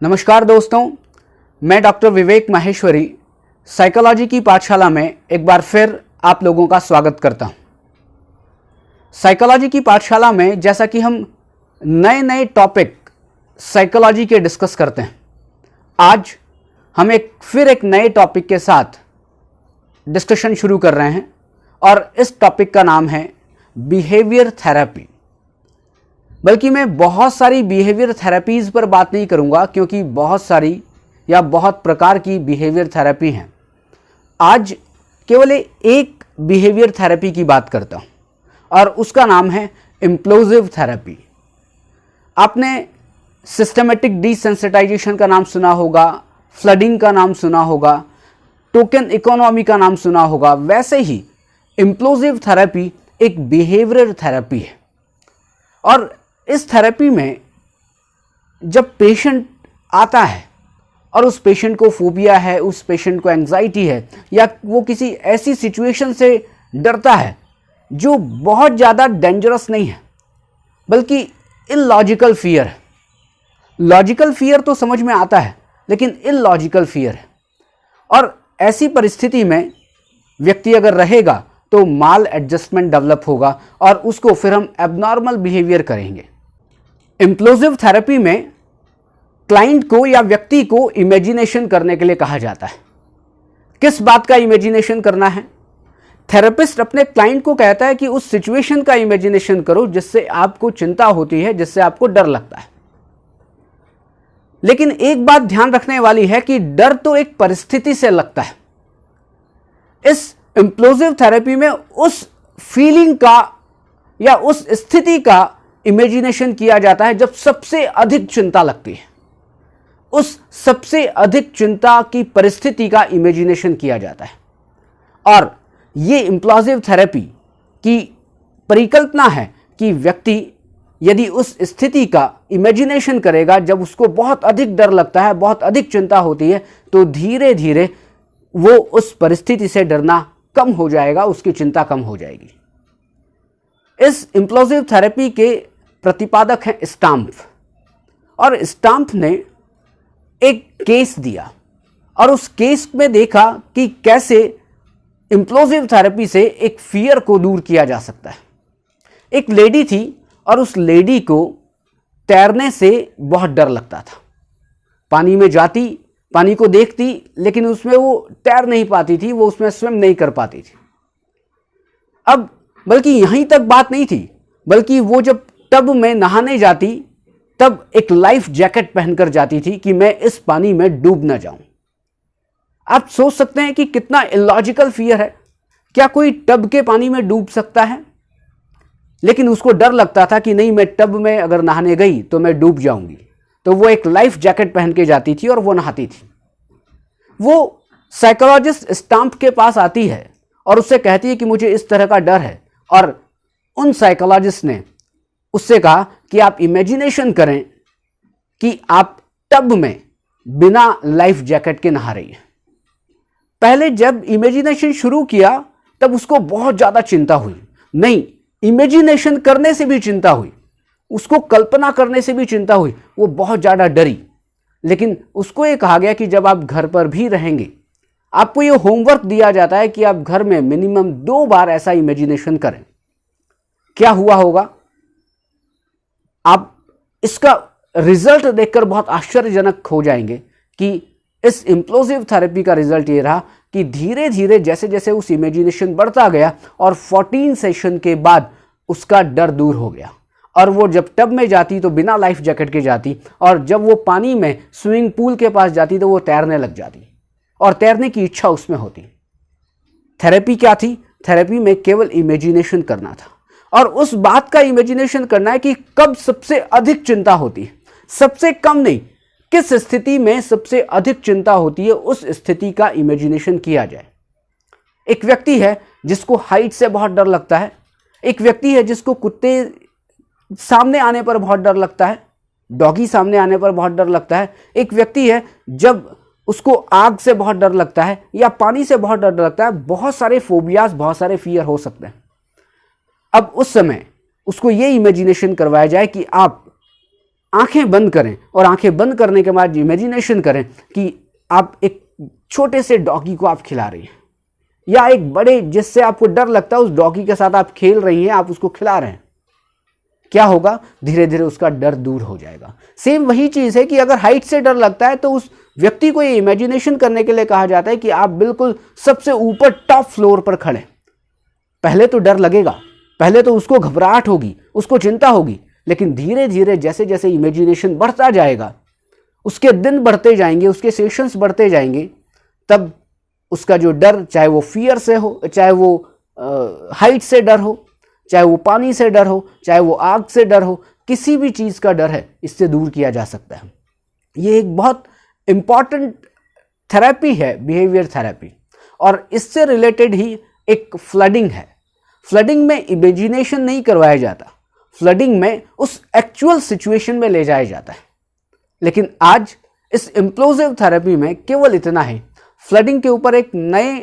नमस्कार दोस्तों, मैं डॉक्टर विवेक माहेश्वरी साइकोलॉजी की पाठशाला में एक बार फिर आप लोगों का स्वागत करता हूं। साइकोलॉजी की पाठशाला में जैसा कि हम नए नए टॉपिक साइकोलॉजी के डिस्कस करते हैं, आज हम फिर एक नए टॉपिक के साथ डिस्कशन शुरू कर रहे हैं और इस टॉपिक का नाम है बिहेवियर थेरेपी। बल्कि मैं बहुत सारी बिहेवियर थेरेपीज़ पर बात नहीं करूंगा, क्योंकि बहुत सारी या बहुत प्रकार की बिहेवियर थेरेपी हैं। आज केवल एक बिहेवियर थेरेपी की बात करता हूं और उसका नाम है इम्प्लोसिव थेरेपी। आपने सिस्टमेटिक डिसेंसिटाइजेशन का नाम सुना होगा, फ्लडिंग का नाम सुना होगा, टोकन इकोनॉमी का नाम सुना होगा। वैसे ही इम्प्लोसिव थेरेपी एक बिहेवियर थेरेपी है और इस थेरेपी में जब पेशेंट आता है और उस पेशेंट को फोबिया है, उस पेशेंट को एंग्जाइटी है, या वो किसी ऐसी सिचुएशन से डरता है जो बहुत ज़्यादा डेंजरस नहीं है बल्कि इलॉजिकल फियर है। लॉजिकल फियर तो समझ में आता है, लेकिन इलॉजिकल फियर है। और ऐसी परिस्थिति में व्यक्ति अगर रहेगा तो माल एडजस्टमेंट डेवलप होगा और उसको फिर हम एबनॉर्मल बिहेवियर करेंगे। इम्प्लोसिव थेरेपी में क्लाइंट को या व्यक्ति को इमेजिनेशन करने के लिए कहा जाता है। किस बात का इमेजिनेशन करना है? थेरेपिस्ट अपने क्लाइंट को कहता है कि उस सिचुएशन का इमेजिनेशन करो जिससे आपको चिंता होती है, जिससे आपको डर लगता है। लेकिन एक बात ध्यान रखने वाली है कि डर तो एक परिस्थिति से लगता है। इस इम्प्लोसिव थेरेपी में उस फीलिंग का या उस स्थिति का इमेजिनेशन किया जाता है जब सबसे अधिक चिंता लगती है। उस सबसे अधिक चिंता की परिस्थिति का इमेजिनेशन किया जाता है। और ये इम्प्लोसिव थेरेपी की परिकल्पना है कि व्यक्ति यदि उस स्थिति का इमेजिनेशन करेगा जब उसको बहुत अधिक डर लगता है, बहुत अधिक चिंता होती है, तो धीरे धीरे वो उस परिस्थिति से डरना कम हो जाएगा, उसकी चिंता कम हो जाएगी। इस इम्प्लोसिव थेरेपी के प्रतिपादक हैं स्टाम्फ, और स्टाम्फ ने एक केस दिया और उस केस में देखा कि कैसे इम्प्लोसिव थेरेपी से एक फियर को दूर किया जा सकता है। एक लेडी थी और उस लेडी को तैरने से बहुत डर लगता था। पानी में जाती, पानी को देखती, लेकिन उसमें वो तैर नहीं पाती थी, वो उसमें स्विम नहीं कर पाती थी। अब बल्कि यहीं तक बात नहीं थी, बल्कि वो जब टब में नहाने जाती तब एक लाइफ जैकेट पहनकर जाती थी कि मैं इस पानी में डूब ना जाऊं। आप सोच सकते हैं कि कितना इलॉजिकल फियर है। क्या कोई टब के पानी में डूब सकता है? लेकिन उसको डर लगता था कि नहीं, मैं टब में अगर नहाने गई तो मैं डूब जाऊंगी। तो वो एक लाइफ जैकेट पहन के जाती थी और वो नहाती थी। वो साइकोलॉजिस्ट स्टाम्प के पास आती है और उससे कहती है कि मुझे इस तरह का डर है, और उन साइकोलॉजिस्ट ने उससे कहा कि आप इमेजिनेशन करें कि आप टब में बिना लाइफ जैकेट के नहा रही हैं। पहले जब इमेजिनेशन शुरू किया तब उसको बहुत ज्यादा चिंता हुई। नहीं, इमेजिनेशन करने से भी चिंता हुई, उसको कल्पना करने से भी चिंता हुई, वो बहुत ज्यादा डरी। लेकिन उसको ये कहा गया कि जब आप घर पर भी रहेंगे, आपको ये होमवर्क दिया जाता है कि आप घर में मिनिमम 2 बार ऐसा इमेजिनेशन करें। क्या हुआ होगा? आप इसका रिजल्ट देखकर बहुत आश्चर्यजनक हो जाएंगे कि इस इम्प्लोसिव थेरेपी का रिजल्ट ये रहा कि धीरे धीरे जैसे जैसे उस इमेजिनेशन बढ़ता गया और 14 सेशन के बाद उसका डर दूर हो गया, और वो जब टब में जाती तो बिना लाइफ जैकेट के जाती, और जब वो पानी में स्विमिंग पूल के पास जाती तो वो तैरने लग जाती और तैरने की इच्छा उसमें होती। थेरेपी क्या थी? थेरेपी में केवल इमेजिनेशन करना था, और उस बात का इमेजिनेशन करना है कि कब सबसे अधिक चिंता होती है, सबसे कम नहीं, किस स्थिति में सबसे अधिक चिंता होती है, उस स्थिति का इमेजिनेशन किया जाए। एक व्यक्ति है जिसको हाइट से बहुत डर लगता है, एक व्यक्ति है जिसको कुत्ते सामने आने पर बहुत डर लगता है, डॉगी सामने आने पर बहुत डर लगता है, एक व्यक्ति है जब उसको आग से बहुत डर लगता है या पानी से बहुत डर लगता है। बहुत सारे फोबियाज, बहुत सारे फियर हो सकते हैं। अब उस समय उसको ये इमेजिनेशन करवाया जाए कि आप आंखें बंद करें और आंखें बंद करने के बाद इमेजिनेशन करें कि आप एक छोटे से डॉगी को आप खिला रही हैं, या एक बड़े जिससे आपको डर लगता है उस डॉगी के साथ आप खेल रही हैं, आप उसको खिला रहे हैं। क्या होगा? धीरे धीरे उसका डर दूर हो जाएगा। सेम वही चीज है कि अगर हाइट से डर लगता है तो उस व्यक्ति को ये इमेजिनेशन करने के लिए कहा जाता है कि आप बिल्कुल सबसे ऊपर टॉप फ्लोर पर खड़े। पहले तो डर लगेगा, पहले तो उसको घबराहट होगी, उसको चिंता होगी, लेकिन धीरे धीरे जैसे जैसे इमेजिनेशन बढ़ता जाएगा, उसके दिन बढ़ते जाएंगे, उसके सेशंस बढ़ते जाएंगे, तब उसका जो डर, चाहे वो फियर से हो, चाहे वो हाइट से डर हो, चाहे वो पानी से डर हो, चाहे वो आग से डर हो, किसी भी चीज़ का डर है, इससे दूर किया जा सकता है। ये एक बहुत इंपॉर्टेंट थेरेपी है, बिहेवियर थेरेपी, और इससे रिलेटेड ही एक फ्लडिंग है। फ्लडिंग में इमेजिनेशन नहीं करवाया जाता, फ्लडिंग में उस एक्चुअल सिचुएशन में ले जाया जाता है। लेकिन आज इस इम्प्लोसिव थेरेपी में केवल इतना है। फ्लडिंग के ऊपर एक नए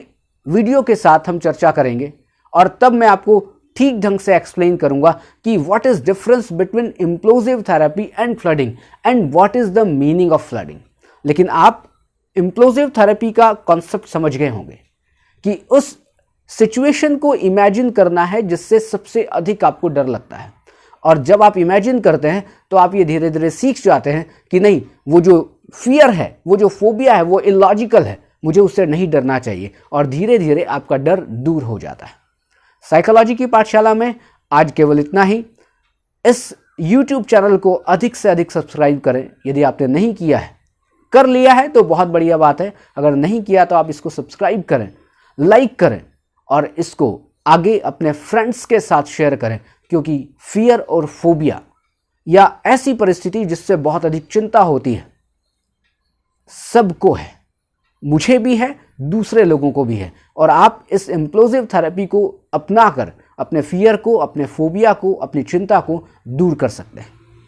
वीडियो के साथ हम चर्चा करेंगे, और तब मैं आपको ठीक ढंग से एक्सप्लेन करूंगा कि what is difference between इम्प्लोसिव therapy and flooding and what is the meaning of flooding. लेकिन आप इम्प्लोसिव थेरेपी का कॉन्सेप्ट समझ गए होंगे कि उस सिचुएशन को इमेजिन करना है जिससे सबसे अधिक आपको डर लगता है, और जब आप इमेजिन करते हैं तो आप ये धीरे धीरे सीख जाते हैं कि नहीं, वो जो फियर है, वो जो फोबिया है, वो इलॉजिकल है, मुझे उससे नहीं डरना चाहिए, और धीरे धीरे आपका डर दूर हो जाता है। साइकोलॉजी की पाठशाला में आज केवल इतना ही। इस YouTube चैनल को अधिक से अधिक सब्सक्राइब करें। यदि आपने नहीं किया है, कर लिया है तो बहुत बढ़िया बात है, अगर नहीं किया तो आप इसको सब्सक्राइब करें, लाइक करें, और इसको आगे अपने फ्रेंड्स के साथ शेयर करें, क्योंकि फियर और फोबिया या ऐसी परिस्थिति जिससे बहुत अधिक चिंता होती है, सबको है, मुझे भी है, दूसरे लोगों को भी है, और आप इस इम्प्लोसिव थेरेपी को अपनाकर अपने फियर को, अपने फोबिया को, अपनी चिंता को दूर कर सकते हैं।